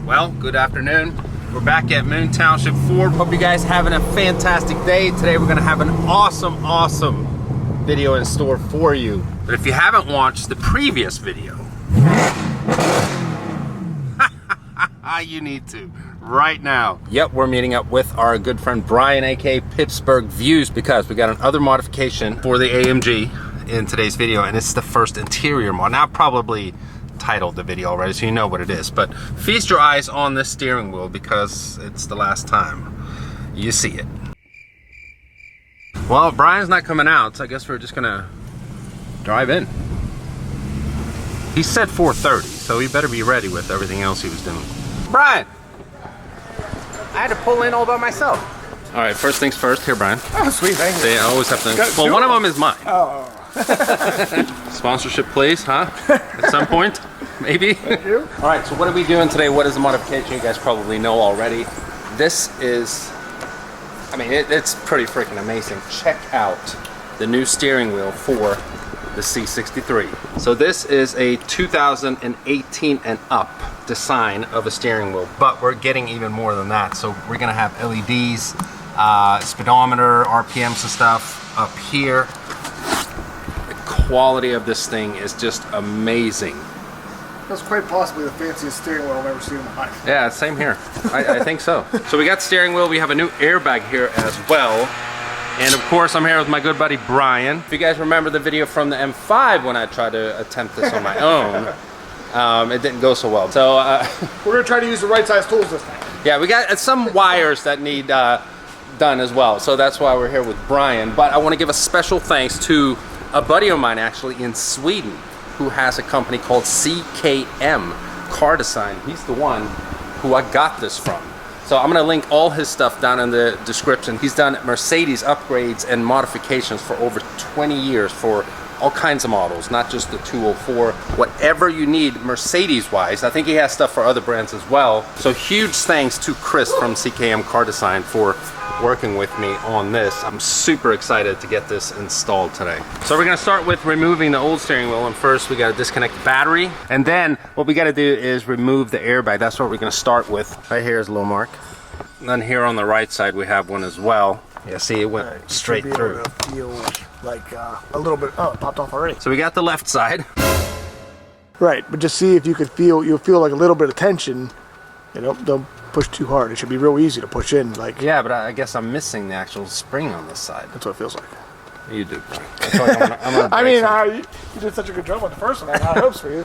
Well, good afternoon. We're back at Moon Township Ford. Hope you guys having a fantastic day. Today we're gonna have an awesome video in store for you. But if you haven't watched the previous video, you need to right now. Yep, we're meeting up with our good friend Brian, aka Pittsburgh Views, because we got another modification for the AMG in today's video, and it's the first interior mod. Now, probably titled the video already, so you know what it is, but feast your eyes on this steering wheel because it's the last time you see it. Well, Brian's not coming out, so I guess we're just gonna drive in. He said 4:30, so he better be ready with everything else he was doing. Brian! I had to pull in all by myself. All right, first things first. Here, Brian. Oh, sweet, thank you. They always have to, well, one of them is mine. Oh. Sponsorship, please, huh? At some point, maybe. Thank you. All right, so what are we doing today? What is the modification? You guys probably know already. This is, I mean, it's pretty freaking amazing. Check out the new steering wheel for the C63. So this is a 2018 and up design of a steering wheel, but we're getting even more than that. So we're gonna have LEDs, speedometer, RPMs and stuff up here. The quality of this thing is just amazing. That's quite possibly the fanciest steering wheel I've ever seen in my life. Yeah, same here. I think so. So we got the steering wheel. We have a new airbag here as well. And of course, I'm here with my good buddy Brian. If you guys remember the video from the M5 when I tried to attempt this on my own, it didn't go so well. So we're gonna try to use the right size tools this time. Yeah, we got some wires that need done as well. So that's why we're here with Brian. But I want to give a special thanks to a buddy of mine actually in Sweden who has a company called CKM Car Design. He's the one who I got this from. So I'm gonna link all his stuff down in the description. He's done Mercedes upgrades and modifications for over 20 years for all kinds of models, not just the 204. Whatever you need Mercedes-wise. I think he has stuff for other brands as well. So huge thanks to Chris from CKM Car Design for working with me on this. I'm super excited to get this installed today. So we're gonna start with removing the old steering wheel, and first we gotta disconnect the battery, and then what we gotta do is remove the airbag. That's what we're gonna start with. Right here is a little mark. And then here on the right side we have one as well. Yeah, see, it went straight through. Feel like a little bit. Oh, it popped off already. So we got the left side. Right, but just see if you could feel. You'll feel like a little bit of tension. You know, don't push too hard. It should be real easy to push in. Like, yeah, but I guess I'm missing the actual spring on this side. That's what it feels like. You do. That's like I'm gonna I mean, you did such a good job on the first one. I got high hopes for you.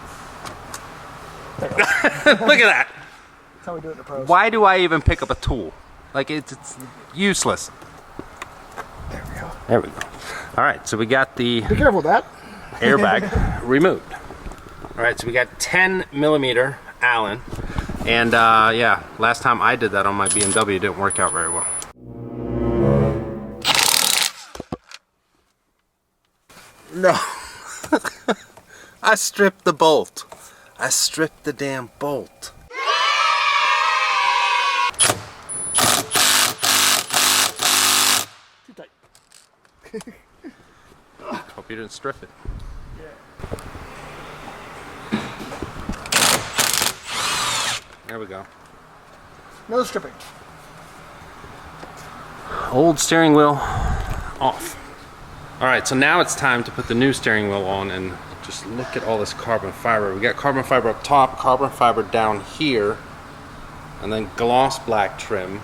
Look at that. That's how we do it in the pros. Why do I even pick up a tool? Like, it's useless. There we go. There we go. All right, so we got the Be careful with that. airbag removed. All right, so we got 10mm Allen. And yeah, last time I did that on my BMW, it didn't work out very well. No. I stripped the bolt. I stripped the damn bolt. Too tight. Hope you didn't strip it. Yeah. There we go. No stripping. Old steering wheel off. All right, so now it's time to put the new steering wheel on, and just look at all this carbon fiber. We got carbon fiber up top, carbon fiber down here, and then gloss black trim.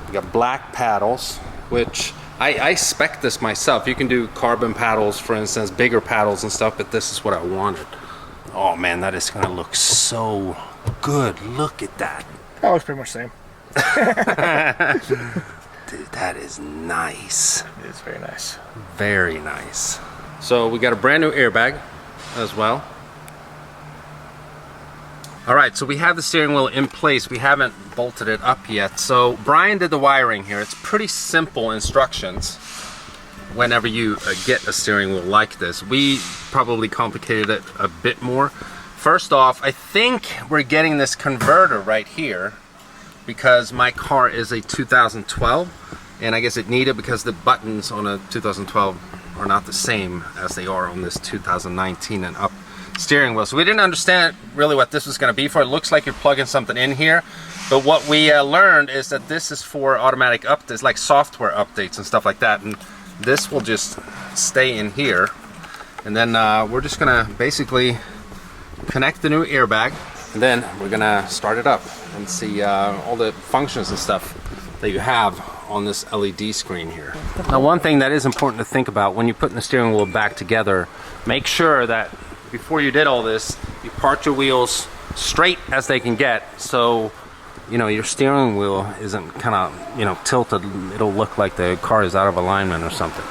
We got black paddles, which I spec this myself. You can do carbon paddles, for instance, bigger paddles and stuff, but this is what I wanted. Oh man, that is gonna look so good. Look at that. That was pretty much the same. Dude, that is nice. It is very nice. Very nice. So we got a brand new airbag as well. All right, so we have the steering wheel in place. We haven't bolted it up yet. So Brian did the wiring here. It's pretty simple instructions whenever you get a steering wheel like this. We probably complicated it a bit more. First off, I think we're getting this converter right here because my car is a 2012, and I guess it needed because the buttons on a 2012 are not the same as they are on this 2019 and up steering wheel. So we didn't understand really what this was going to be for. It looks like you're plugging something in here, but what we learned is that this is for automatic updates, like software updates and stuff like that, and this will just stay in here, and then we're just gonna basically connect the new airbag, and then we're gonna start it up and see all the functions and stuff that you have on this LED screen here. Now, one thing that is important to think about when you're putting the steering wheel back together, make sure that before you did all this, you part your wheels straight as they can get, so you know your steering wheel isn't kind of, you know, tilted. It'll look like the car is out of alignment or something.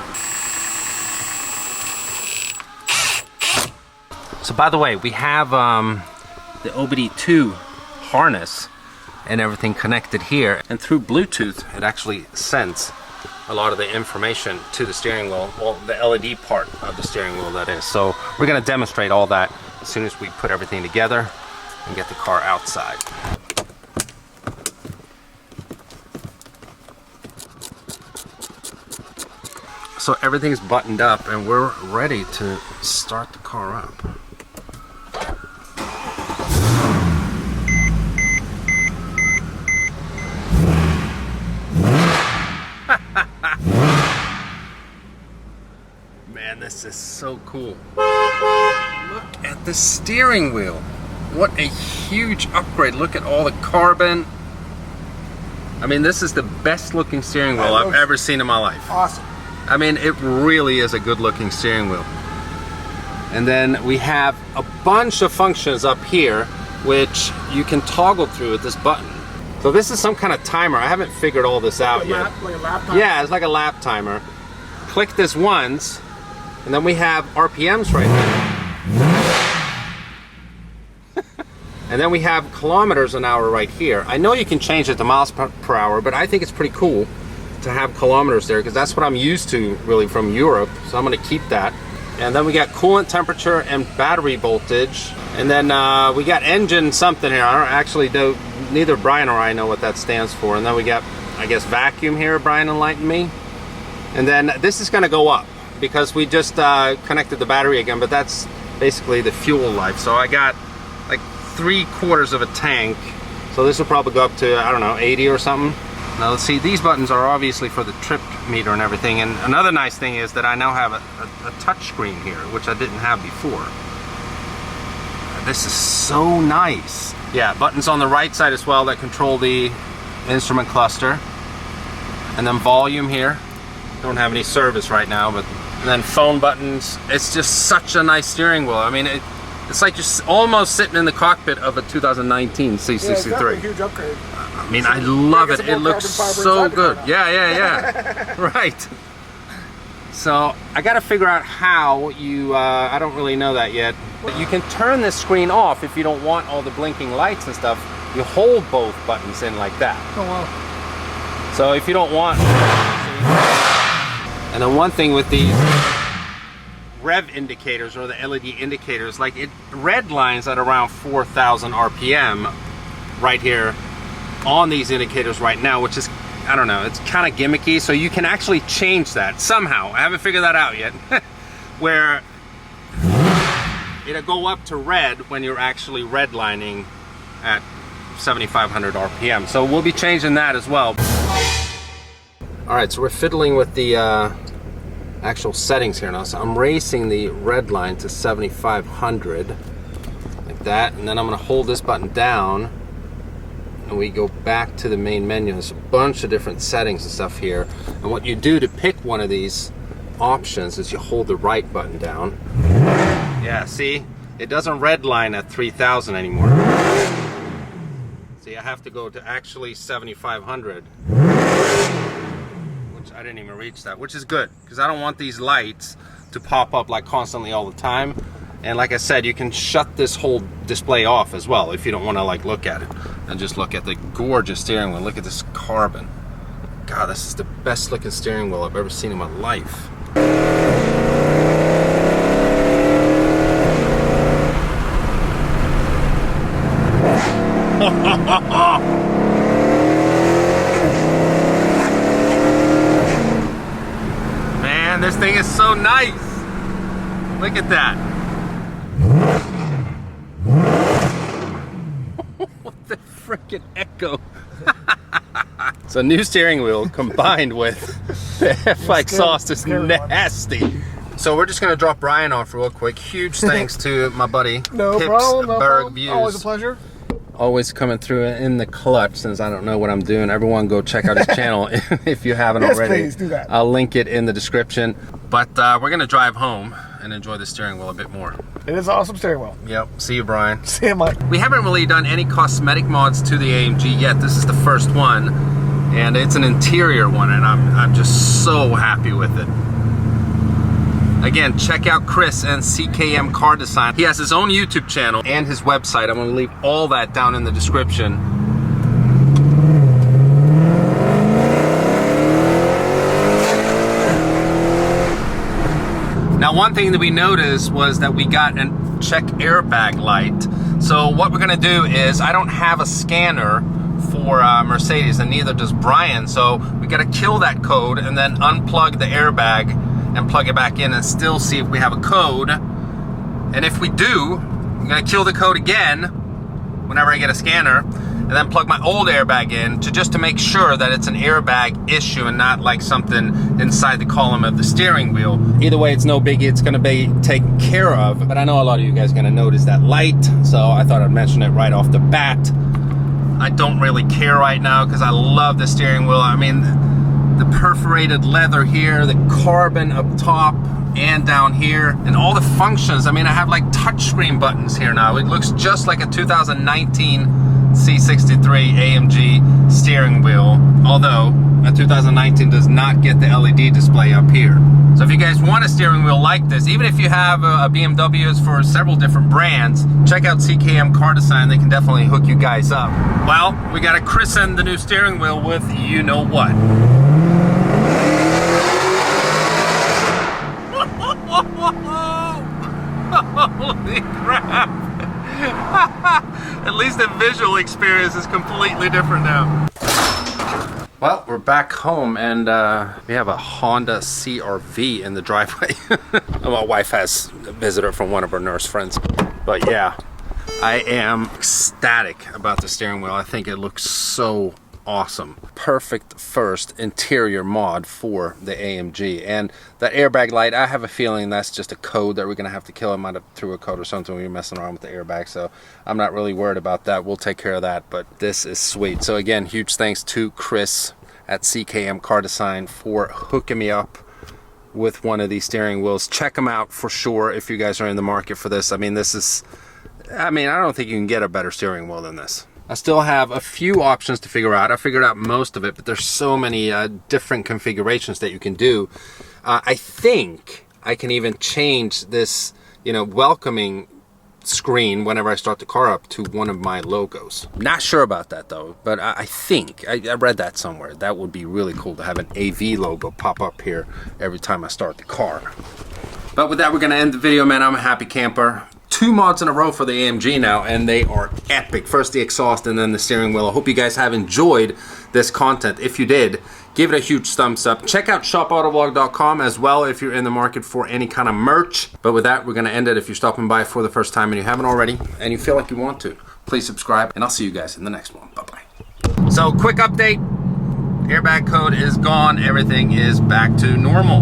So by the way, we have the OBD2 harness and everything connected here, and through Bluetooth it actually sends a lot of the information to the steering wheel, well, the LED part of the steering wheel, that is. So we're going to demonstrate all that as soon as we put everything together and get the car outside. So everything's buttoned up and we're ready to start the car up. Man, this is so cool. Look at the steering wheel. What a huge upgrade. Look at all the carbon. I mean, this is the best looking steering wheel I've ever seen in my life. Awesome. I mean, it really is a good looking steering wheel. And then we have a bunch of functions up here which you can toggle through with this button. So this is some kind of timer. I haven't figured all this out yet. Like a lap timer? Yeah, it's like a lap timer. Click this once, and then we have RPMs right there. And then we have kilometers an hour right here. I know you can change it to miles per hour, but I think it's pretty cool to have kilometers there, because that's what I'm used to really from Europe, so I'm going to keep that. And then we got coolant temperature and battery voltage, and then we got engine something here. I don't actually know, neither Brian or I know what that stands for. And then we got, I guess, vacuum here. Brian enlightened me. And then this is going to go up because we just connected the battery again, but that's basically the fuel life. So I got like 3/4 of a tank, so this will probably go up to, I don't know, 80 or something. Now let's see, these buttons are obviously for the trip meter and everything, and another nice thing is that I now have a touch screen here, which I didn't have before. This is so nice. Yeah, buttons on the right side as well that control the instrument cluster. And then volume here. Don't have any service right now, but and then phone buttons. It's just such a nice steering wheel. I mean, it's like you're almost sitting in the cockpit of a 2019 C63. Yeah, it's a huge upgrade. I mean, I love it. It looks so good. Yeah. Right. So I got to figure out how you, I don't really know that yet. But you can turn this screen off if you don't want all the blinking lights and stuff. You hold both buttons in like that. Oh, wow. So if you don't want... And then one thing with these rev indicators, or the LED indicators, like it red lines at around 4,000 RPM right here on these indicators right now, which is, I don't know, it's kind of gimmicky. So you can actually change that somehow. I haven't figured that out yet. Where it'll go up to red when you're actually redlining at 7,500 RPM. So we'll be changing that as well. All right, so we're fiddling with the actual settings here now. So I'm racing the red line to 7,500 like that, and then I'm going to hold this button down, and we go back to the main menu. There's a bunch of different settings and stuff here, and what you do to pick one of these options is you hold the right button down. Yeah, see, it doesn't redline at 3,000 anymore. See, I have to go to actually 7,500. I didn't even reach that, which is good because I don't want these lights to pop up like constantly all the time. And like I said, you can shut this whole display off as well if you don't want to like look at it and just look at the gorgeous steering wheel. Look at this carbon. God, this is the best looking steering wheel I've ever seen in my life. This thing is so nice. Look at that. What the frickin' echo? So new steering wheel combined with the F exhaust is nasty. So we're just gonna drop Brian off real quick. Huge thanks to my buddy No Pips problem, no Berg problem. Views. Always a pleasure. Always coming through in the clutch, since I don't know what I'm doing. Everyone go check out his channel if you haven't Yes, already. please do that. I'll link it in the description. But we're gonna drive home and enjoy the steering wheel a bit more. It is an awesome steering wheel. Yep, see you, Brian. See you, Mike. We haven't really done any cosmetic mods to the AMG yet. This is the first one, and it's an interior one, and I'm just so happy with it. Again, check out Chris and CKM Car Design. He has his own YouTube channel and his website. I'm gonna leave all that down in the description. Now, one thing that we noticed was that we got a check airbag light. So what we're gonna do is, I don't have a scanner for Mercedes, and neither does Brian, so we gotta kill that code and then unplug the airbag and plug it back in and still see if we have a code. And if we do, I'm gonna kill the code again whenever I get a scanner, and then plug my old airbag in just to make sure that it's an airbag issue and not like something inside the column of the steering wheel. Either way, it's no biggie, it's gonna be taken care of. But I know a lot of you guys are gonna notice that light, so I thought I'd mention it right off the bat. I don't really care right now because I love the steering wheel. I mean, the perforated leather here, the carbon up top and down here, and all the functions. I mean, I have like touchscreen buttons here now. It looks just like a 2019 C63 AMG steering wheel, although a 2019 does not get the LED display up here. So if you guys want a steering wheel like this, even if you have a BMWs for several different brands, check out CKM Car Design. They can definitely hook you guys up. Well, we got to christen the new steering wheel with you know what. Holy crap! At least the visual experience is completely different now. Well, we're back home, and we have a Honda CR-V in the driveway. My wife has a visitor from one of her nurse friends. But yeah, I am ecstatic about the steering wheel. I think it looks so awesome. Perfect first interior mod for the AMG. And that airbag light, I have a feeling that's just a code that we're gonna have to kill. I might have threw a code or something when you're messing around with the airbag, so I'm not really worried about that. We'll take care of that, but this is sweet. So again, huge thanks to Chris at CKM Car Design for hooking me up with one of these steering wheels. Check them out for sure if you guys are in the market for this. I mean, this is, I don't think you can get a better steering wheel than this. I still have a few options to figure out. I figured out most of it, but there's so many different configurations that you can do. I think I can even change this, welcoming screen whenever I start the car up to one of my logos. Not sure about that though, but I think, I read that somewhere. That would be really cool to have an AV logo pop up here every time I start the car. But with that, we're gonna end the video, man. I'm a happy camper. 2 mods in a row for the AMG now, and they are epic. First the exhaust and then the steering wheel. I hope you guys have enjoyed this content. If you did, give it a huge thumbs up. Check out shopautavlog.com as well if you're in the market for any kind of merch. But with that, we're gonna end it. If you're stopping by for the first time and you haven't already, and you feel like you want to, please subscribe, and I'll see you guys in the next one. Bye-bye. So, quick update. Airbag code is gone. Everything is back to normal.